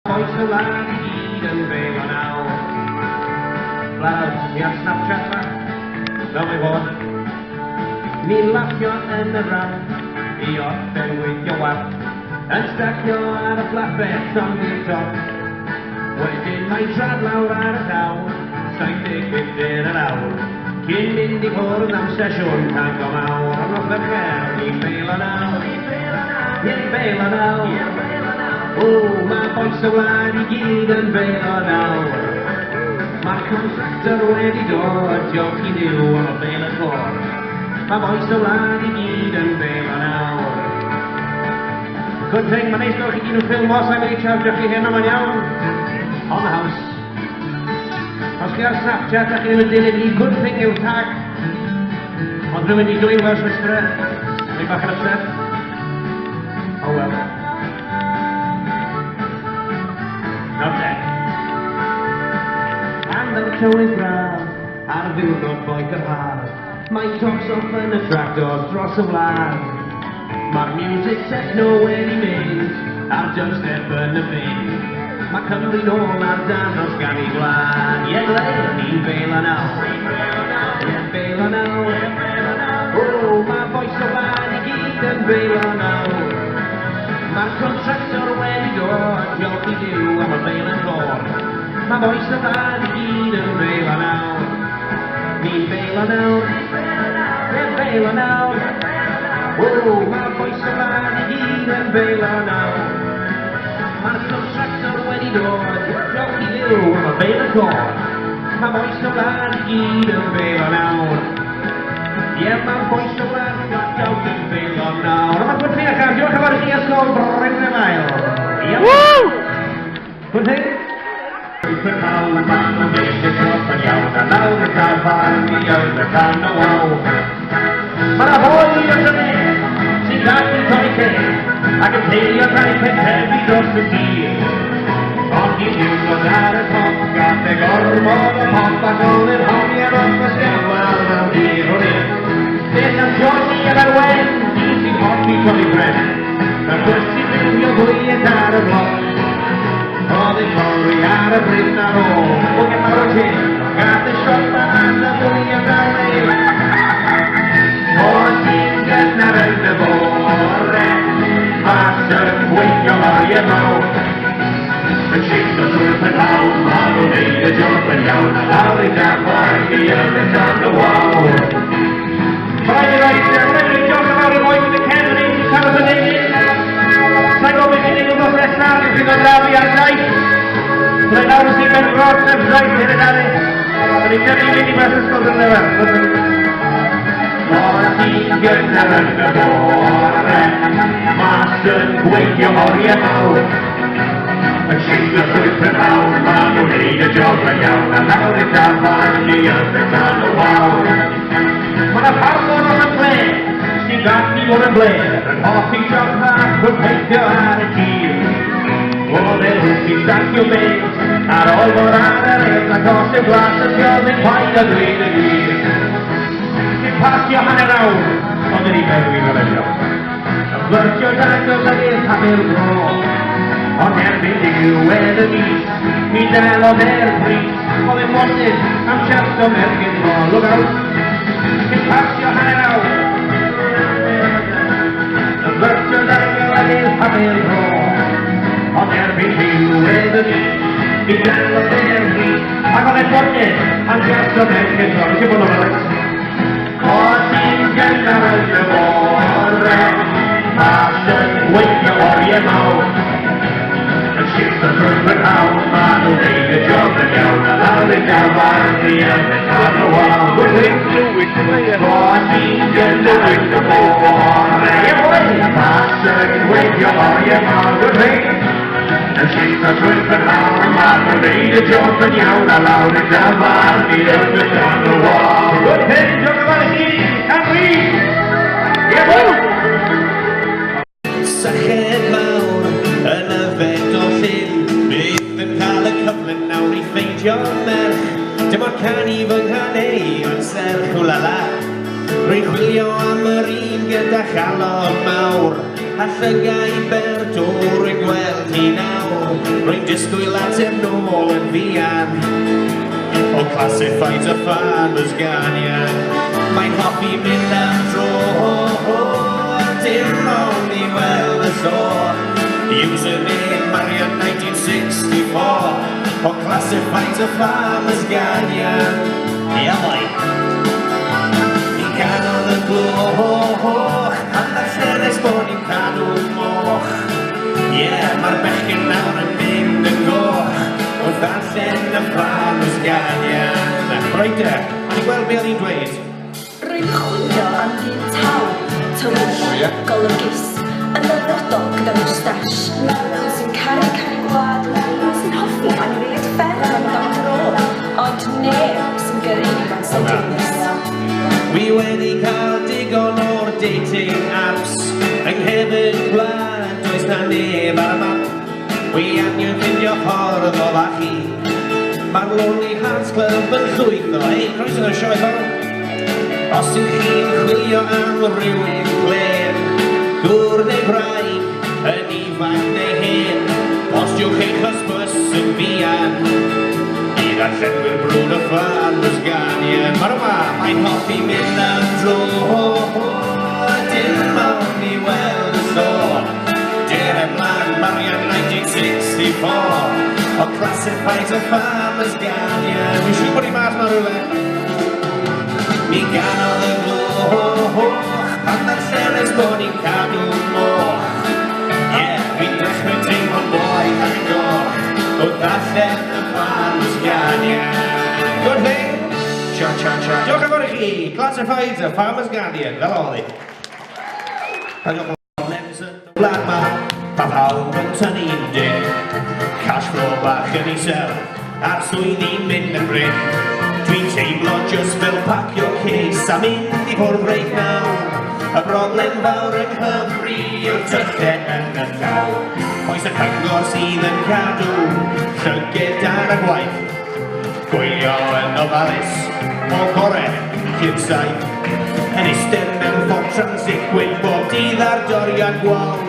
Oes y wlad I gyd yn fel o nawr. Blawd, mi ar Snapchat ma, fel mae fod. Ni'n laffio yn y ran, i orffen weithio wap. Yn stacio ar y fflapet o'n i'r top. Wedyn mae'n trad lawr ar y llawr, 75 yr awr. Cyn mynd i fwrdd am sesiwn tango mawr. Am roedd y cher, ni'n fel o nawr. Ni'n fel o nawr. O, mae boes y wlad I gyd yn fel o nawr. Mae'r contractor wedi dod, diolch I Dduw am y fel y cor. Mae boes y wlad I gyd yn fel o nawr. Good thing, mae'n neis gwrch I gyd yn ffilm os I'm wedi chargio chi hyn am yn iawn. On the house. Os chi ar Snapchat a chi ddim yn dilyn I, good thing yw'r tag. Ond rhywun I dwy'n Welsh Whisperer. Neu bach yn upset. Oh well. Not that. And the tywydd braf, ar ddiwrnod boi gyrhad. Mae'n tocs off yn y tractors dros y wlad. Mae'r music techno wedi mynd, a'r dubstep yn y bin. Mae Cymru nôl ar danos gan I gwlad. Ie ble, ni'n fel o nawr. Ie fel o nawr. O, mae boes o wlad I gyd yn fel o nawr. Mae'r contractor wedi dod, diolch I Dduw am y fel yn gor. Mae boes y wlad I gyd yn fel o nawr. Ni'n fel o nawr. Ie fel o nawr. O, mae boes y wlad I gyd yn fel o nawr. Mae'r contractor wedi dod, diolch I Dduw am y fel yn gor. Mae boes y wlad I gyd yn fel o nawr. Ie, mae boes y wlad I gyd yn fel o nawr. Ond mae'n gwrdd fi ac diolch am ar chi ysgol Bryn y Mael. Woo! Gwrdd chi? Rwy'n hawdd ma'n nhw'n mynd y job yn iawn a nawr y cafan I yn y can o waw. Mae'na hoi o dyne sy'n gallu torri ceg ac yn teilio rhai pentefi dros y tir. Ond I diwrnod ar y top gath e gormod o hop ac oedd yr homiau o'r ysgafel mewn i'r hwnnw. Beth am Johnny ar yr wen, I sy'n hoffi Tommy Brennan. Yn gwersi fywio bwyed ar y bloc. Oedd ei torri ar y bryn ar ôl. O gefar o tin, gath y siopa ar y bwyed ar ei. O sy'n gynnar yn y bore, mas yn gweithio oriau mawr. Yn shifto drwy'r prynhawn, ma'n nhw'n neud y job yn iawn, a lawr I gafon I yn y tan y wawr. Mae'n rhaid diolch yn fawr I boes yn y cefn ein sy'n cael y fynydd. Sa'n gofyn I ni gwybod nesaf yw'n ddod draw I ar daith. Byddai nawr yn sy'n mewn gros yn draith hyn yn anu. Yn ei cefn I mynd I beth ysgol yn ddiwedd. O sy'n gynnar yn y bore, mas yn gweithio oriau mawr. Yn shifto drwy'r prynhawn, ma'n nhw'n neud y job yn iawn, a lawr y cafan I yn y tan o wawr. Mae'na farmwr o'n y ble, sy'n gallu bod yn bler, yn hoffi job bach wrth weithio ar y tir. Oedd e wrth I startio mynd, ar ôl o'r ar yr edd, ac os yw glas y siodd yn paid a dweud y gwir. Sy'n pasio hanner awr, ond yn I meddwl I fel y job. Yn flyrtio dangos ag i'r hamil bro, ond erbyn diwedd y mis, mi delodd e'r pris. Oedd e'n modus am siarad o mergyn mo, look out. Sy'n pasio hanner awr. Yn flyrtio dangos ag i'r hamil bro, ond erbyn diwedd y mis, mi delodd e'r pris. Ac oedd e'n modus am siarad o mergyn mo, sy'n bod o'n oes. O sy'n gynnar yn y bore, mas yn gweithio oriau mawr. Yn shifto drwy'r prynhawn, ma'n nhw'n neud y job yn iawn, a lawr y gafan I yn y tan o waw. O sy'n gynnar yn y bore, mas yn gweithio oriau mawr. Yn shifto drwy'r prynhawn, ma'n nhw'n neud y job yn iawn, a lawr y gafan I yn y tan o waw. Good thing, diolch yn fawr I chi, Camri! Ie bwyd! Syched mawr yn y fed o llyn, bydd yn cael y cyfle nawr I ffeindio merch. Dim ond canu fy nghaneu yn serch wlala. Rwy'n chwilio am yr un gyda chalon mawr. a llygau Berdwr yn gweld hi nawr. Rwy'n disgwyl at e'n nôl yn fian o classified a farmer's ganian. Mae'n hoffi mynd am dro dim ond i weld y sôr. Username Marian 1964 o classified a farmer's ganian. Ia mai i ganol y gloch a ddarllenes bod ni'n cadw moch. Mae'r bechgyn nawr yn mynd yn goch wrth ddarllen y farmer's ganian. Roed e, a ni'n gweld be oedd hi'n dweud. Rwy'n chwilio am dyn taw, tywyll, golygus, yn ddyfodol gyda moustache. Sy'n caru gwlad, sy'n hoffi anifeiliaid fferm am dan dro, ond neb sy'n gyrru i fan sy'n dynus. Wi wedi cael digon o'r dating apps yng nghefn gwlad, does na neb ar y map. Wi angen ffindio ffordd o fachu. Mae'r Lonely Hearts Club yn llwyddo. Hei, croeso yn y sioe fawr. Os ywch chi'n chwilio am rhywun glen, gŵr neu wraig, yn ifanc neu hen, postiwch eich hysbys yn fian i ddarllenwyr brwd y farmer's ganian. Mae'r yma, mae'n hoffi mynd am dro dim ond i weld y sôn. Der ymlaen Marian 1964 o classified a farmer's ganian. Dwi'n siŵr bod i mas na rhywle. Mi ganol y gloch pan ddarllenes bod ni'n cadw moch. Fi'n dechrau teimlo'n boeth ar y goch o ddarllen y farmer's ganian. Good thing! Cha cha cha. Diolch yn fawr i chi. Classified a farmer's ganian, fel oedd hi. A diolch yn fawr lems yn y blad ma, pa pawb yn tynnu'n dyn. Cash flow bach yn isel, a'r swyddi'n mynd yn bryn. Dwi'n teimlo just fel pacio case a mynd i ffwrdd reit nawr. Y broblem fawr yng Nghymru yw'r tyllau yn y llaw. Oes y cyngor sydd yn cadw llyged ar y gwaith. Gwylio yn ofalus o gore hyd saith. Yn eistedd mewn ffordd transit gwyn bob dydd ar doriad gwawr.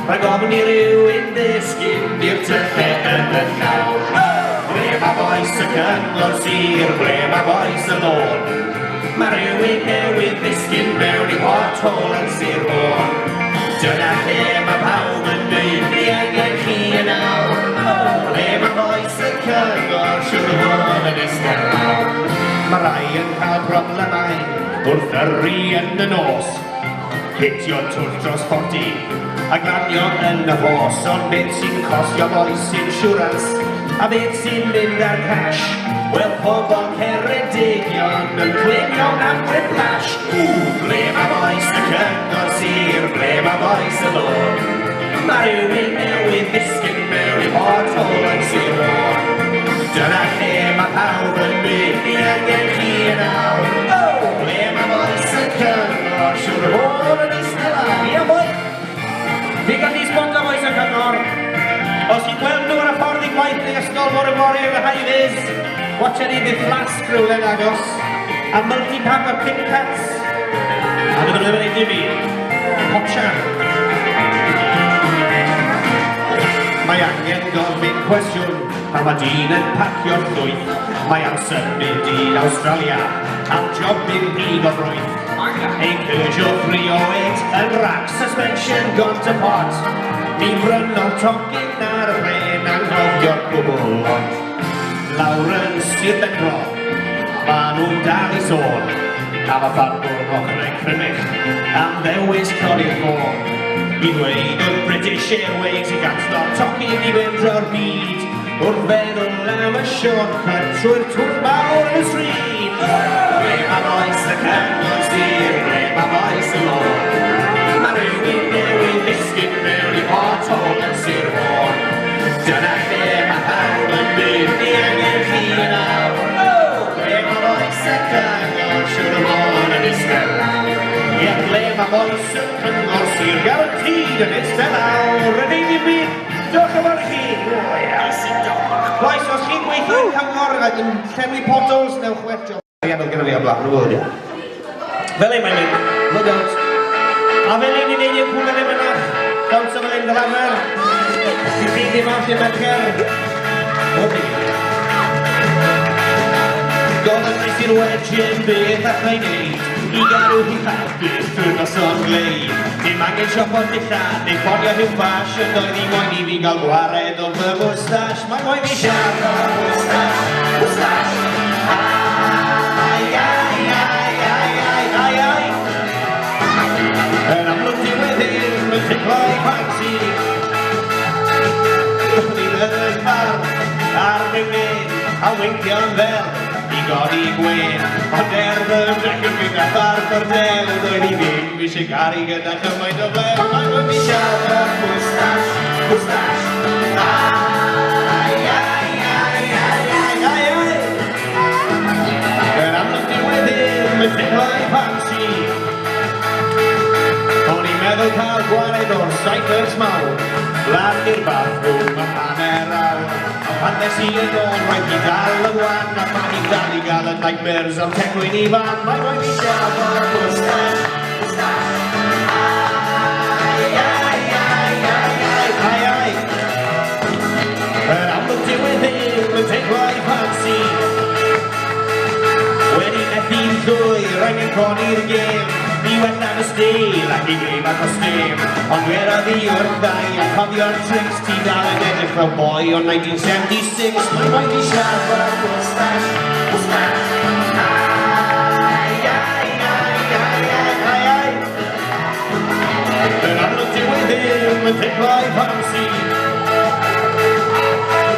Rhaid ofn i rywun ddisgyn i'r tyllau yn y llaw. Ble mae boes y cyngor sir, ble mae boes y lôn. Mae rhywun newydd ddisgyn mewn i pothol yn Sir Fôn. Dyna lle mae pawb yn dweud ni angen chi yn awr. Ble mae boes y cyngor siwr fod yn eistedd lawr. Mae rai yn cael problemau wrth yrru yn y nos. Hitio twll dros 40 a glanio yn y fos. Ond beth sy'n costio boes insurance a beth sy'n mynd ar cash? Wel, pobl Ceredigion yn clinio am whiplash. Ble mae boes y cyngor sir, ble mae boes y lôn. Mae rhywun newydd ddisgyn mewn i pothol yn Sir Fôn. Dyna lle mae pawb yn mynd ni angen chi yn awr. Ble mae boes y cyngor siwr fod yn eistedd lawr. Ia boi! Fi gan ni sbonda boes y cyngor. Os i'n gweld nhw ar y ffordd i gwaith neu ysgol mor y fori yn y high-vis, watcha ni bydd flasg rhywle'n agos, a multi-pack o Kit Kats, a bydd nhw'n ei difi, hotcha. Mae angen gofyn cwestiwn, a mae dyn yn pacio'r llwyth. Mae amser mynd i Australia, am job i'n byd o frwyth. Ein Peugeot 308 yn rack suspension gone to pot. Ni'n brynol tocyn ar y bren anghofio'r gwbl ond. Lawr yn Sir Benfro, ma' nhw'n dal i sôn am y ffarmwr ochrau crymych am ddewis codi'r ffôn. I ddweud o'r British Airways i ganslo tocyn i fynd o'r byd wrth feddwl am y shortcut trwy'r twrch mawr y stryd. Ble mae boes y cyngor sir, ble mae boes y lôn. Mae rhywun newydd ddisgyn mewn i pothol yn Sir Fôn. Dyna lle mae pawb yn mynd ni angen chi yn awr. Ble mae boes y cyngor siwr o fod yn eistedd lawr. Ble mae boes y cyngor sir garantid yn eistedd lawr. Yn ein i byd, diolch yn fawr i chi. Oes, os chi'n gweithio yn cyngor ac yn llenwi potholes, newch wetio. Iawn oedd gyda fi o blaen, nhw fod, ia? Fel ein mae'n mynd, look out. A fel ein i'n neud i'n cwmyn yn mynd yn y lafer. Dwi'n ffeindio mas i'r mercher. Oeddi. Gofyn nes i'r wedyn beth allai neud I garw hi hapus drwy'r noson gleid. Dim angen siopo dillad neu ffonio rhyw fas yn doedd I moyn I fi gael gwared o fy mwstash. Mae moyn fi siarad o'r mwstash, mwstash. Ai, ai, ai, ai, ai, ai, ai. Yn amlwg diweddur, yn ticklo I fansi. Dwi'n yn fawr ar mewn a wincio'n fel I godi gwen, ond fy drec yn fynd a ffarth o'r del. Doedd I ddim eisiau gari gyda chymaint o flel. Mae fy mi siarad o'r mwstash, mwstash. Ai, ai, ai, ai, ai, ai, ai. Yn amlwg diweddur, yn ticklo I fansi. O'n i'n meddwl cael gwared o'r cyclers mawr. Lan i'r bathroom am hanner awr. Pan nes I yn ôl, roedd I dal y wan, a pan I dal I gael y nightmares am tecwyn I fan. Mae moyn I siarad o'r mwstash, mwstash. Ai, ai, ai, ai, ai, ai, ai. Yn amlwg diweddur, yn teimlo I fansi. Wedi methu'n ddwy, rhaid yn coni'r gêm. Ni wedna'n y stil ac I gleim ac o stem. Ond werodd I wrthau a cofio'r tricks. Ti dal yn edrych fel boi o 1976. Mae moyn I siarad o'r mwstash, mwstash. Ai, ai, ai, ai, ai, ai, ai. Yn amlwg diweddur, yn teimlo I fansi.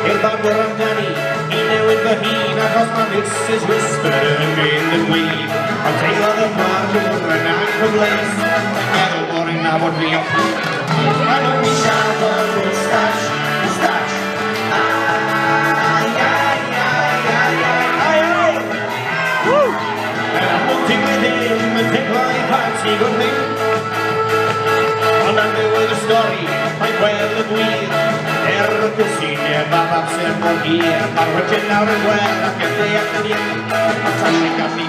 I'r bawr amdani, I newid fy hun achos mae Mrs Whisper yn mynd yn wyb. Ond teimlodd y marwr yn anghyfleus. Meddwl bod yn nabod fi off. Mae moyn I siarad o'r mwstash, mwstash. Ai, ai, ai, ai, ai, ai, ai. Yn amlwg diweddur, yn teimlo I fansi gwrthyn. Ond am ddiwedd y stori, mae'n gweld y gwir. Y cysineb am amser mor hir. Mae'r wedyn nawr yn gweld ac yn ddeall yn un. A tasyn gallu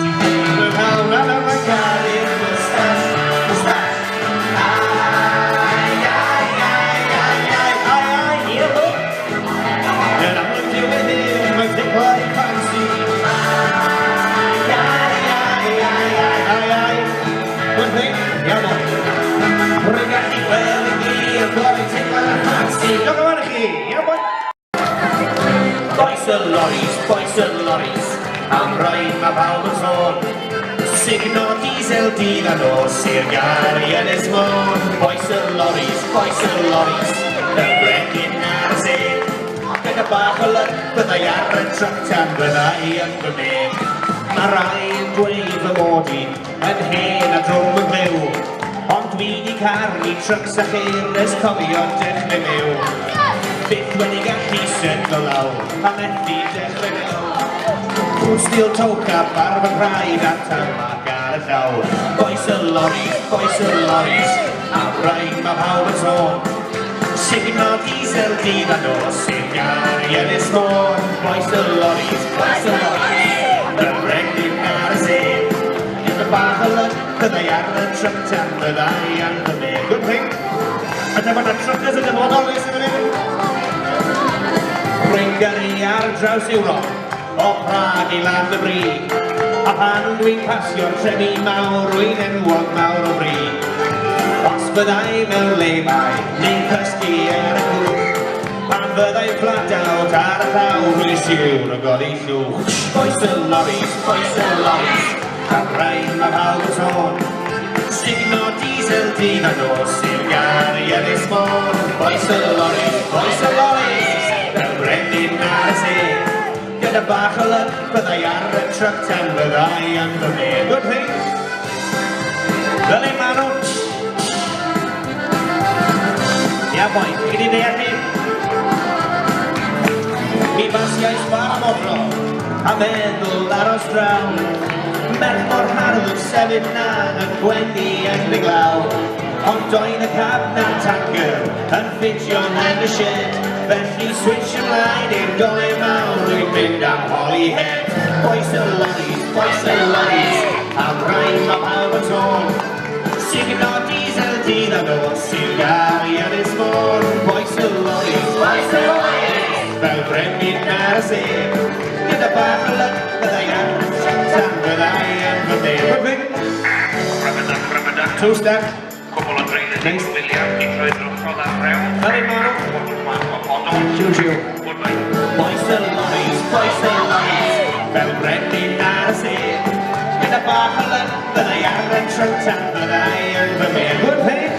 ti'n dweud yn hawn a nawr mae'n cael i'r mwstash, mwstash. Ai, ai, ai, ai, ai, ai, ai, i'r hwb. Yn amlwg diweddur, mae'n ticklo I fansi. Ai, ai, ai, ai, ai, ai, ai. Gwrthyn, iawn o. Rwy'n I fel I glir, bod i'n ticklo I fansi. Diolch yn fawr I chi, iawn boi. Boes y loris, am rhaid mae pawb yn sôn. Signo diesel dydd a nos i'r gari yn esmôn. Boes y loris, y bregyn ar y sen. Gyda bach o lyg, byddai ar y truck tan byddai yn fy men. Mae rai yn dweud fy mod I yn hen a drwm yn glyw. Ond dwi di carni trucks a cheirnes cofio dechrau mewn. Byth wedi gallu setlo lawr, a methu dechrau mewn. Drwy steel toe cap ar fy nhraed a tarmac ar y llawr. Boes y loris, am rhaid mae pawb yn sôn. Signo diesel dydd a nos i'r gari yn esmôn. Boes y loris, y bregyn ar y sen. Gyda bach o lyg, byddai ar y truck tan byddai ar y men. Good thing. A dyma na truckers yn ymwodol nes yn mynd. Rwy'n gyrru ar draws Ewrop, o Prague I Land y Brig. A pan dwi'n pasio'r trefnu mawr, rwy'n enwog mawr o brig. Os byddai mewn lebau, neu'n cysgu ar y gwch. Pan fyddai flat out ar y llaw, rwy'n siwr o godi llwch. Boes y loris, am rhaid mae pawb yn sôn. Signo diesel dydd a nos i'r gari yn esmôn. Boes y loris, y bregyn ar y sen. Gyda bach o lyg, byddai ar y truck tan byddai yn fy men. Good thing. Dylen maen nhw. Ia boi, chi di deall ni? Mi basiais bar modro, a meddwl aros draw. Merch mor harddwg sefyll na yn gwenu yn y glaw. Ond doedd y cab na'n tanker yn ffitio'n yn y shed. Felly switch ymlaen i'r golau mawr, rwy'n mynd am Holyhead. Boes y loris, am rhaid mae pawb yn sôn. Signo diesel dydd a nos i'r gari yn sef. Gyda bach o lyd byddai ar tan byddai yn fy neb. Perfect. Two step. Cwbl o dreulyd i William i droi drwchod ar rew. Fel ein marw. Siw. Boes y lorries, fel brenin ar y sef. Gyda bach o lyd byddai ar y tro tan byddai yn fy neb. Good pig.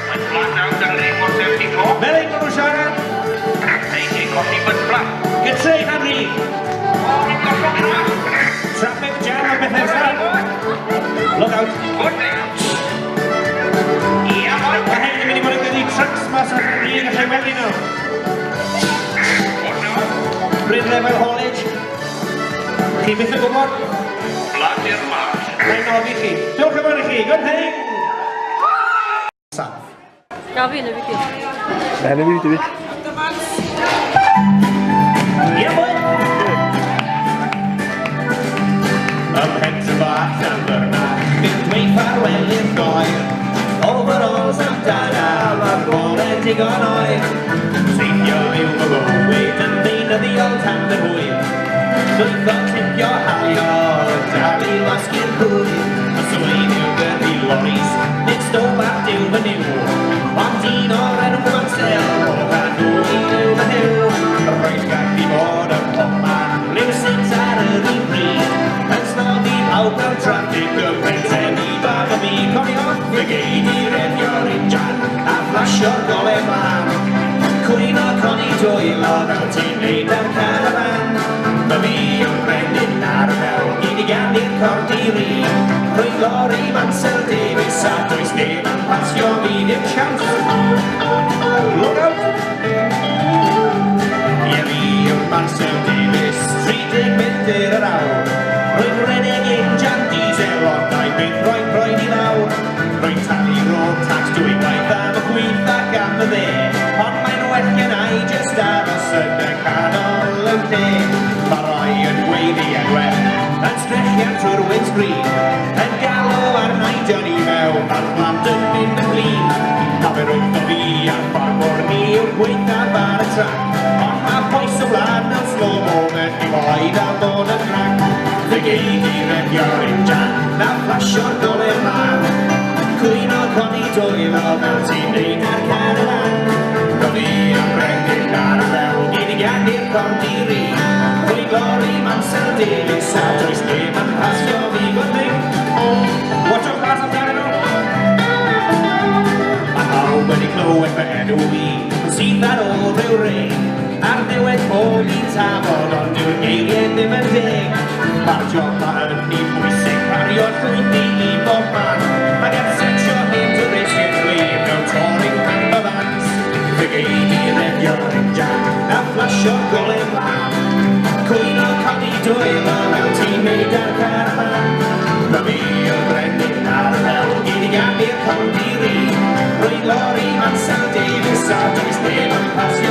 Mae'n flat out ar yr 174. Fel ein marw siarad. Ei colli byd flat. Gytre Henry. O, ni'n gollwng yna. Traffic jam a bethau fel. Look out. Good thing. Ia, boi. Mae hyn yn mynd i fod yn gynnu trucks mas o'r un allai weld nhw. Good no. Bryn Lefel Haulage. Chi byth yn gwybod? Flat i'r march. Mae'n nofio chi. Diolch yn fawr i chi. Good thing. Saff. Gafi yn y fideo. Yn y fideo. Ia, boi. Ymhen sy bach am byrna. Bydd dweud ffarwel i'r goer. Overalls amdana, mae'r bore digon oer. Teithio yw fy bywyd yn ddeinyddiol tan dy hwyr. Llwyddo tipio halio, dal i losgu'r hwyr. A swyn yw gyrru lorries, nid stofart yw fy niw. Ond un o'r enw gwansel, o ganw yw fy hiw. Roedd gallu bod yn popman, rhywsut ar yr un bryd. Yn snoddi pawb mewn traffic, y brenteni bach y mi. Cofio, fy geid i'r edio'r injan, a flasio'r golau mlaen. Cwyn o coni dwylo, fel ti'n neud am carafan. Fy mi yn brenin ar y mewn, gyd i gannu'r cordi ri. Rwy'n lori Mansell Davies, a does neb yn pasio fi dim siawns. Look out! Ie fi yw'r Mansell Davies, 30 milltir yr awr. Rwy'n redeg injan diesel, ond na'i byth roi'n broen i lawr. Rwy'n talu road tax dwi'n gwaith am y gwyth ac am y dde. Ond mae'n well gen i just aros yn y canol yn lle. Mae roi yn gweiddi enwau, yn strechian trwy'r windscreen. Yn galw ar naidion i mewn, a'r plant yn mynd yn glin. A fe rwy'n fi ar ffordd o'r ni yw'r gweithaf ar y trac. Ond mae poes o wlad mewn slow moment i boed a bod yn rhac. Fe geid i redio'r injan, na flasio'r golau mlaen. Cwyn o coni dwylo fel ti'n neud ar carafan. Roedd fi yn brenin ar y mewn, gyd i gannu'r cordi ri. Rwy'n lori Mansell Davies, a does neb yn pasio fi gwrthig. Watch out class amdano nhw. Mae pawb wedi clywed fy enw fi, sydd ar ôl rhyw rei. Ar ddiwedd pob un tafod, ond yw'r geiriau ddim yn deg. Mae'r job ma yn ni bwysig, pario'r llwythi i bob man. Mae gan sexio hyn to racing flame, mewn touring campervans. Fe geid i redio'r injan, na flasio'r golau mlaen. Cwyn o codi dwylo, fel ti'n neud ar carafan. Mae fi yn brenin ar y fel, gyd i gannu'r cordi ri. Rwy'n lori Mansell Davies, a does neb yn pasio